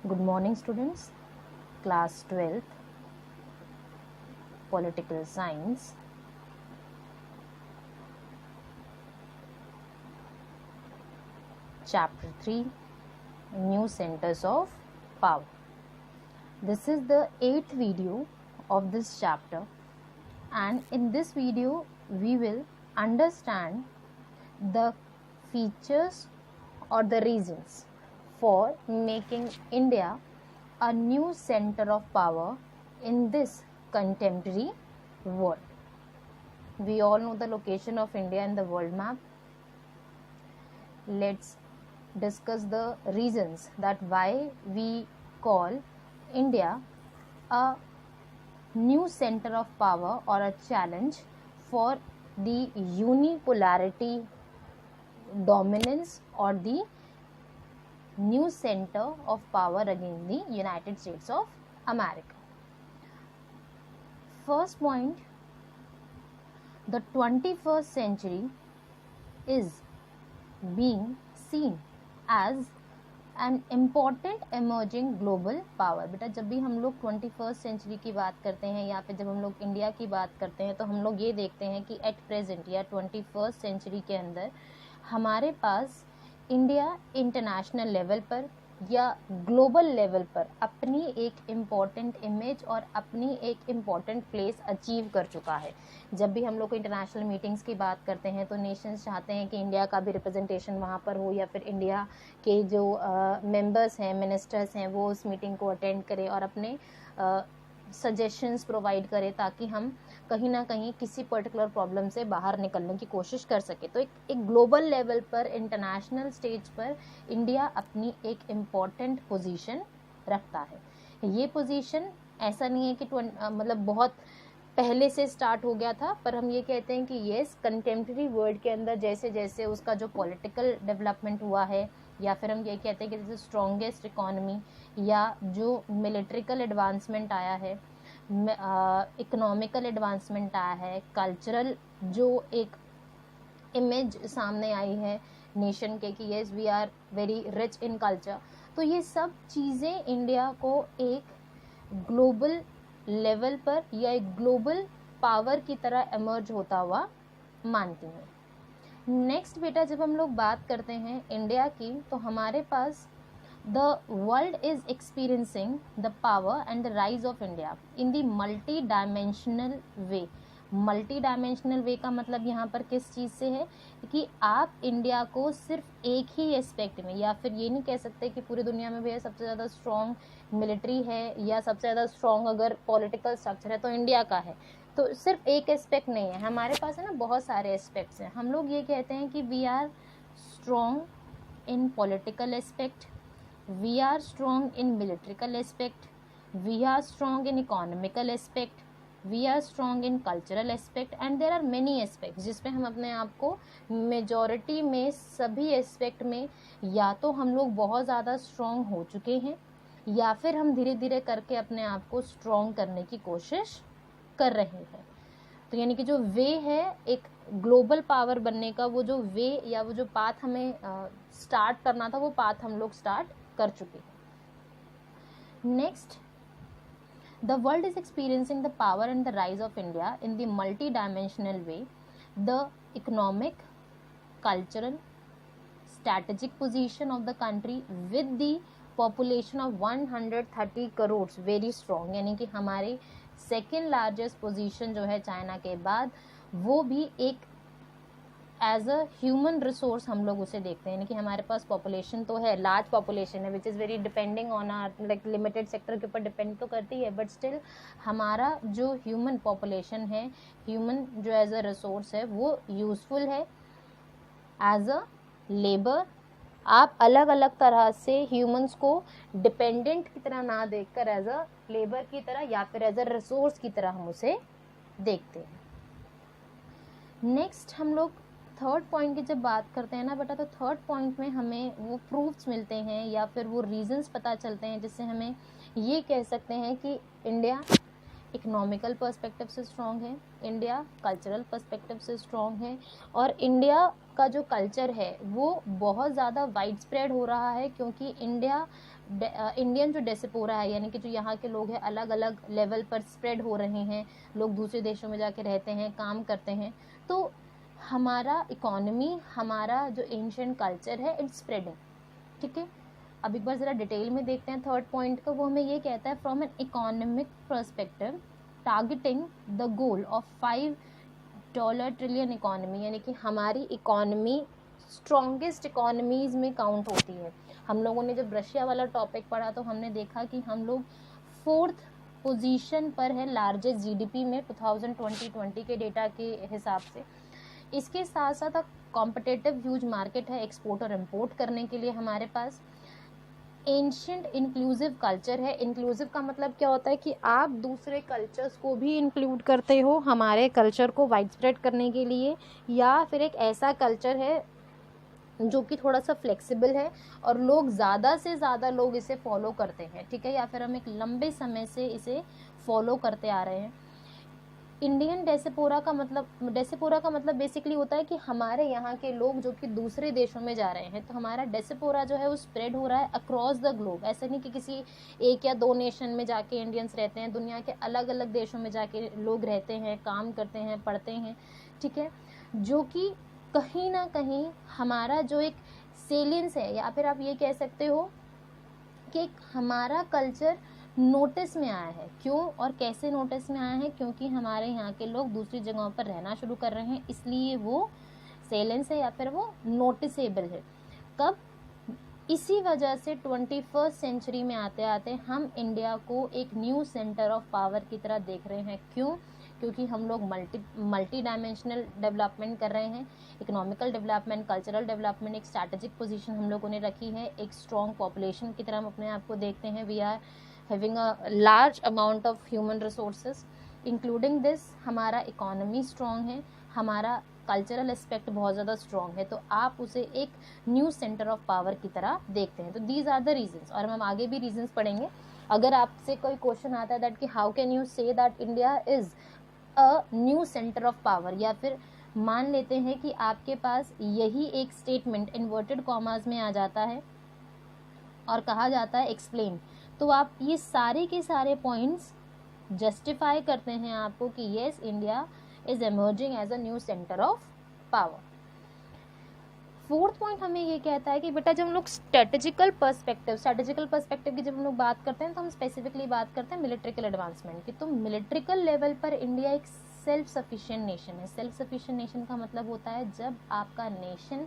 Good morning, students. Class 12th, Political Science. Chapter 3, New Centers of Power. This is the 8th video of this chapter, and in this video we will understand the features or the reasons for making India a new center of power in this contemporary world. We all know the location of India in the world map. Let's discuss the reasons that why we call India a new center of power or a challenge for the unipolarity dominance or the new center of power against the United States of America. First point, the 21st century is being seen as an important emerging global power. बेटा जब भी हम लोग 21st century की बात करते हैं या फिर जब हम लोग इंडिया की बात करते हैं तो हम लोग ये देखते हैं कि एट प्रेजेंट या 21st century के अंदर हमारे पास इंडिया इंटरनेशनल लेवल पर या ग्लोबल लेवल पर अपनी एक इम्पॉर्टेंट इमेज और अपनी एक इम्पॉर्टेंट प्लेस अचीव कर चुका है. जब भी हम लोग इंटरनेशनल मीटिंग्स की बात करते हैं तो नेशंस चाहते हैं कि इंडिया का भी रिप्रेजेंटेशन वहाँ पर हो या फिर इंडिया के जो मेंबर्स हैं, मिनिस्टर्स हैं, वो उस मीटिंग को अटेंड करें और अपने सजेशंस प्रोवाइड करें ताकि हम कहीं ना कहीं किसी पर्टिकुलर प्रॉब्लम से बाहर निकलने की कोशिश कर सके. तो एक ग्लोबल लेवल पर, इंटरनेशनल स्टेज पर इंडिया अपनी एक इम्पॉर्टेंट पोजीशन रखता है. ये पोजीशन ऐसा नहीं है कि मतलब बहुत पहले से स्टार्ट हो गया था, पर हम ये कहते हैं कि येस, कंटेम्प्रेरी वर्ल्ड के अंदर जैसे जैसे उसका जो पॉलिटिकल डेवलपमेंट हुआ है या फिर हम ये कहते हैं कि जैसे स्ट्रॉन्गेस्ट इकोनॉमी या जो मिलिट्रिकल एडवांसमेंट आया है, इकोनॉमिकल एडवांसमेंट आया है, कल्चरल जो एक इमेज सामने आई है नेशन के कि yes we are very rich in culture, तो ये सब चीज़ें इंडिया को एक ग्लोबल लेवल पर या एक ग्लोबल पावर की तरह एमर्ज होता हुआ मानती हैं. नेक्स्ट बेटा जब हम लोग बात करते हैं इंडिया की तो हमारे पास the world is experiencing the power and the rise of India in the multi-dimensional way. Multi dimensional way का मतलब यहाँ पर किस चीज़ से है कि आप इंडिया को सिर्फ एक ही एस्पेक्ट में या फिर ये नहीं कह सकते कि पूरी दुनिया में भैया सबसे ज़्यादा स्ट्रॉन्ग मिलिट्री है या सबसे ज़्यादा स्ट्रॉन्ग अगर पॉलिटिकल स्ट्रक्चर है तो इंडिया का है. तो सिर्फ एक एस्पेक्ट नहीं है, हमारे पास है ना बहुत सारे एस्पेक्ट्स हैं. हम लोग ये कहते हैं कि we are strong in political aspect, we are strong in militarical aspect, we are strong in economical aspect, we are strong in cultural aspect and there are many aspects जिसमें हम अपने आप को मेजॉरिटी में सभी एस्पेक्ट में या तो हम लोग बहुत ज़्यादा स्ट्रॉन्ग हो चुके हैं या फिर हम धीरे धीरे करके अपने आप को स्ट्रॉन्ग करने की कोशिश कर रहे हैं. तो यानी कि जो वे है एक ग्लोबल पावर बनने का, वो जो वे या वो जो पाथ हमें स्टार्ट करना था वो पाथ हम लोग स्टार्ट कर चुके हैं. Next, the world is experiencing the power and the rise of India in the multi dimensional way. The economic, cultural, strategic position of the country with the population of 130 crore very strong, यानी कि हमारे second largest position जो है China के बाद, वो भी एक एज अ ह्यूमन रिसोर्स हम लोग उसे देखते हैं. यानी कि हमारे पास पॉपुलेशन तो है, लार्ज पॉपुलेशन है which is very depending on or like limited sector के ऊपर डिपेंड तो करती है, बट स्टिल हमारा जो ह्यूमन पॉपुलेशन है, ह्यूमन जो एज अ रिसोर्स है वो यूजफुल है एज अ लेबर. आप अलग अलग तरह से ह्यूमंस को डिपेंडेंट की तरह ना देखकर एज अ लेबर की तरह या फिर एज अ रिसोर्स की तरह हम उसे देखते हैं. नेक्स्ट हम लोग थर्ड पॉइंट की जब बात करते हैं ना बेटा, तो थर्ड पॉइंट में हमें वो प्रूफ्स मिलते हैं या फिर वो रीजंस पता चलते हैं जिससे हमें ये कह सकते हैं कि इंडिया इकोनॉमिकल पर्सपेक्टिव से स्ट्रॉन्ग है, इंडिया कल्चरल पर्सपेक्टिव से स्ट्रॉन्ग है और इंडिया का जो कल्चर है वो बहुत ज़्यादा वाइड स्प्रेड हो रहा है, क्योंकि इंडियन जो डेसिपोरा है, यानी कि जो यहाँ के लोग हैं, अलग अलग लेवल पर स्प्रेड हो रहे हैं, लोग दूसरे देशों में जाके रहते हैं, काम करते हैं। तो हमारा इकोनॉमी, हमारा जो एंशिएंट कल्चर है, इट्स स्प्रेडिंग। ठीक है, अब एक बार ज़रा डिटेल में देखते हैं थर्ड पॉइंट का। वो हमें ये कहता है, from an economic perspective targeting the goal of $5 trillion economy, यानी कि हमारी इकोनॉमी स्ट्रॉन्गेस्ट इकोनॉमीज़ में काउंट होती है। हम लोगों ने जब रशिया वाला टॉपिक पढ़ा तो हमने देखा कि हम लोग 4th पोजीशन पर है लार्जेस्ट जीडीपी में 2020 के डेटा के हिसाब से। इसके साथ साथ कॉम्पिटिटिव ह्यूज मार्केट है एक्सपोर्ट और इम्पोर्ट करने के लिए हमारे पास। एंशिएंट इंक्लूसिव कल्चर है। इंक्लूसिव का मतलब क्या होता है कि आप दूसरे कल्चर्स को भी इंक्लूड करते हो हमारे कल्चर को वाइड स्प्रेड करने के लिए, या फिर एक ऐसा कल्चर है जो कि थोड़ा सा फ्लेक्सिबल है और लोग ज़्यादा से ज़्यादा लोग इसे फॉलो करते हैं। ठीक है, या फिर हम एक लंबे समय से इसे फॉलो करते आ रहे हैं। इंडियन डेसिपोरा का मतलब बेसिकली होता है कि हमारे यहाँ के लोग जो कि दूसरे देशों में जा रहे हैं, तो हमारा डेसिपोरा जो है वो स्प्रेड हो रहा है अक्रॉस द ग्लोब। ऐसा नहीं कि किसी एक या दो नेशन में जाके इंडियंस रहते हैं, दुनिया के अलग अलग देशों में जाके लोग रहते हैं, काम करते हैं, पढ़ते हैं। ठीक है, जो कि कहीं ना कहीं हमारा जो एक सेलियंस है, या फिर आप ये कह सकते हो कि हमारा कल्चर नोटिस में आया है। क्यों और कैसे नोटिस में आया है? क्योंकि हमारे यहाँ के लोग दूसरी जगहों पर रहना शुरू कर रहे हैं, इसलिए वो सेलेंस है या फिर वो नोटिसेबल है। कब? इसी वजह से 21st सेंचुरी में आते आते हम इंडिया को एक न्यू सेंटर ऑफ पावर की तरह देख रहे हैं। क्यों? क्योंकि हम लोग मल्टी डायमेंशनल डेवलपमेंट कर रहे हैं, इकोनॉमिकल डेवलपमेंट, कल्चरल डेवलपमेंट, एक स्ट्रैटेजिक पोजीशन हम लोगों ने रखी है, एक स्ट्रॉन्ग पॉपुलेशन की तरह हम अपने आप को देखते हैं। We are having a large amount of human resources, including this हमारा इकोनॉमी स्ट्रॉन्ग है, हमारा कल्चरल एस्पेक्ट बहुत ज़्यादा स्ट्रॉन्ग है, तो आप उसे एक न्यू सेंटर ऑफ पावर की तरह देखते हैं। तो दीज आर द रीजंस, और हम आगे भी रीजंस पढ़ेंगे। अगर आपसे कोई क्वेश्चन आता है दैट कि how can you say that India is a new centre of power, या फिर मान लेते हैं कि आपके पास यही एक स्टेटमेंट इन्वर्टेड कॉमास में आ जाता है और कहा जाता है एक्सप्लेन, तो आप ये सारे के सारे पॉइंट्स जस्टिफाई करते हैं आपको कि yes India is emerging as a new centre of power. Fourth point हमें ये कहता है कि बेटा जब हम लोग स्ट्रेटेजिकल पर्सपेक्टिव की जब हम लोग बात करते हैं तो हम स्पेसिफिकली बात करते हैं मिलिट्रिकल एडवांसमेंट की। तो मिलिट्रिकल लेवल पर इंडिया एक सेल्फ सफिशिएंट नेशन है। सेल्फ सफिशिएंट नेशन का मतलब होता है जब आपका नेशन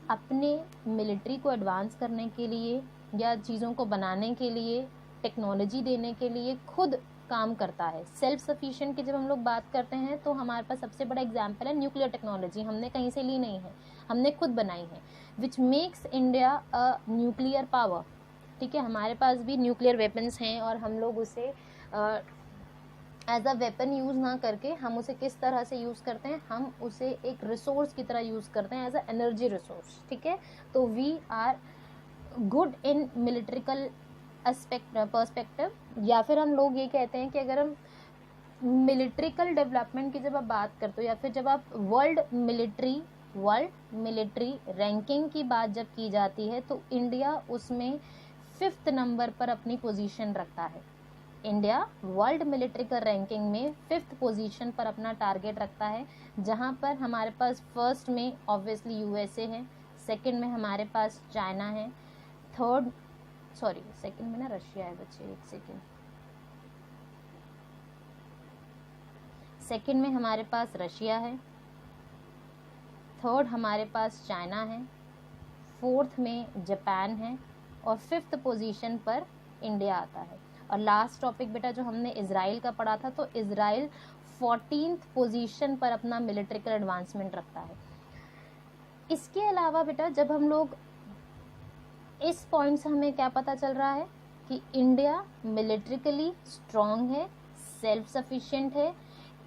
अपने मिलिट्री को एडवांस करने के लिए या चीज़ों को बनाने के लिए, टेक्नोलॉजी देने के लिए खुद काम करता है। सेल्फ सफिशिएंट की जब हम लोग बात करते हैं तो हमारे पास सबसे बड़ा एग्जाम्पल है न्यूक्लियर टेक्नोलॉजी। हमने कहीं से ली नहीं है, हमने खुद बनाई है, which makes India a nuclear power. ठीक है, हमारे पास भी न्यूक्लियर वेपन्स हैं और हम लोग उसे एज अ वेपन यूज़ ना करके हम उसे किस तरह से यूज़ करते हैं, हम उसे एक रिसोर्स की तरह यूज़ करते हैं, एज अ एनर्जी रिसोर्स। ठीक है, तो we are good in militrical perspective. या फिर हम लोग ये कहते हैं कि अगर हम मिलिट्रिकल डेवलपमेंट की जब आप बात करते हो, या फिर जब आप वर्ल्ड मिलिट्री रैंकिंग की बात जब की जाती है, तो इंडिया उसमें 5th नंबर पर अपनी पोजीशन रखता है। इंडिया वर्ल्ड मिलिट्रिकल रैंकिंग में 5th पोजीशन पर अपना टारगेट रखता है, जहां पर हमारे पास फर्स्ट में ऑब्वियसली यूएसए है, सेकंड में हमारे पास चाइना है, सेकंड में ना रशिया है बच्चे, एक सेकंड, सेकंड में हमारे पास रशिया है, थर्ड हमारे पास चाइना है, फोर्थ में जापान है, और 5th पोजीशन पर इंडिया आता है। और लास्ट टॉपिक बेटा जो हमने इजराइल का पढ़ा था, तो इजराइल 14th पोजीशन पर अपना मिलिट्रिकल एडवांसमेंट रखता है। इसके अलावा बेटा जब हम लोग इस पॉइंट से हमें क्या पता चल रहा है कि इंडिया मिलिट्रिकली स्ट्रॉन्ग है, सेल्फ सफिशिएंट है।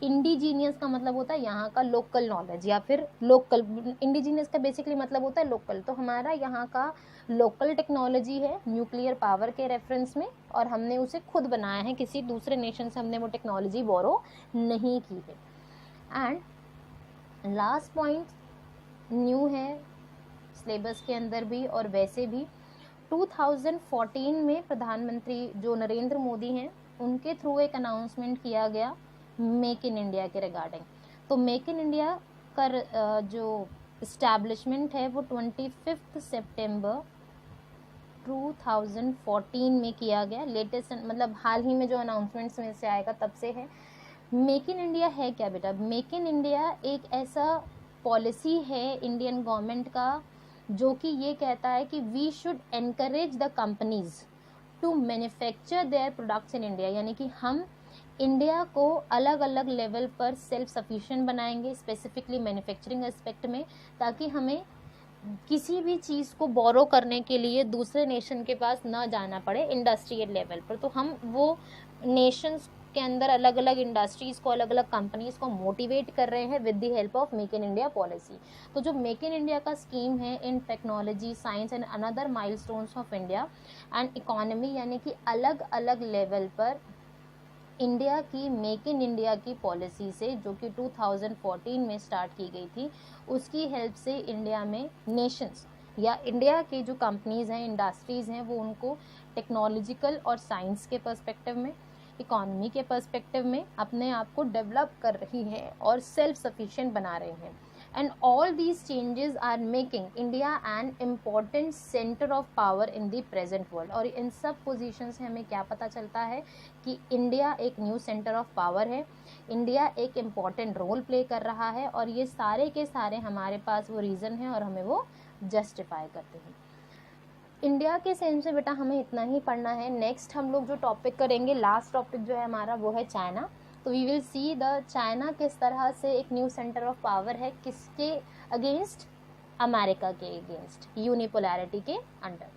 इंडिजीनियस का मतलब होता है यहाँ का लोकल नॉलेज, या फिर लोकल, इंडिजीनियस का बेसिकली मतलब होता है लोकल। तो हमारा यहाँ का लोकल टेक्नोलॉजी है न्यूक्लियर पावर के रेफरेंस में, और हमने उसे खुद बनाया है, किसी दूसरे नेशन से हमने वो टेक्नोलॉजी बोरो नहीं की है। एंड लास्ट पॉइंट न्यू है सिलेबस के अंदर भी और वैसे भी 2014 में प्रधानमंत्री जो नरेंद्र मोदी हैं उनके थ्रू एक अनाउंसमेंट किया गया मेक इन इंडिया के रिगार्डिंग। तो मेक इन इंडिया का जो इस्टेब्लिशमेंट है वो 25 सितंबर 2014 में किया गया। लेटेस्ट मतलब हाल ही में जो अनाउंसमेंट्स में से आएगा तब से है। मेक इन इंडिया है क्या बेटा? मेक इन इंडिया एक ऐसा पॉलिसी है इंडियन गवर्नमेंट का जो कि ये कहता है कि we should encourage the companies to manufacture their products in India, यानी कि हम इंडिया को अलग अलग लेवल पर सेल्फ सफिशिएंट बनाएंगे, स्पेसिफिकली मैन्युफैक्चरिंग एस्पेक्ट में, ताकि हमें किसी भी चीज़ को बोरो करने के लिए दूसरे नेशन के पास ना जाना पड़े इंडस्ट्रियल लेवल पर। तो हम वो नेशंस के अंदर अलग अलग इंडस्ट्रीज़ को, अलग अलग कंपनीज़ को मोटिवेट कर रहे हैं with the help of make in India policy. तो जो मेक इन इंडिया का स्कीम है in technology, science and another milestones of India and economy, यानी कि अलग अलग लेवल पर इंडिया की मेक इन इंडिया की पॉलिसी से, जो कि 2014 में स्टार्ट की गई थी, उसकी हेल्प से इंडिया में नेशंस या इंडिया के जो कंपनीज़ हैं, इंडस्ट्रीज़ हैं, वो उनको टेक्नोलॉजिकल और साइंस के पर्सपेक्टिव में, इकोनॉमी के पर्सपेक्टिव में अपने आप को डेवलप कर रही हैं और सेल्फ सफिशिएंट बना रहे हैं। And all these changes are making India an important centre of power in the present world. और इन सब पोजीशन से हमें क्या पता चलता है कि इंडिया एक न्यू सेंटर ऑफ पावर है, इंडिया एक इम्पॉर्टेंट रोल प्ले कर रहा है, और ये सारे के सारे हमारे पास वो रीज़न है और हमें वो जस्टिफाई करते हैं। इंडिया के सेंस से बेटा हमें इतना ही पढ़ना है। नेक्स्ट हम लोग जो टॉपिक करेंगे, लास्ट टॉपिक जो है हमारा, वो है चाइना। तो we will see the China किस तरह से एक न्यू सेंटर ऑफ पावर है, किसके अगेंस्ट? अमेरिका के अगेंस्ट, यूनिपोलैरिटी के अंडर।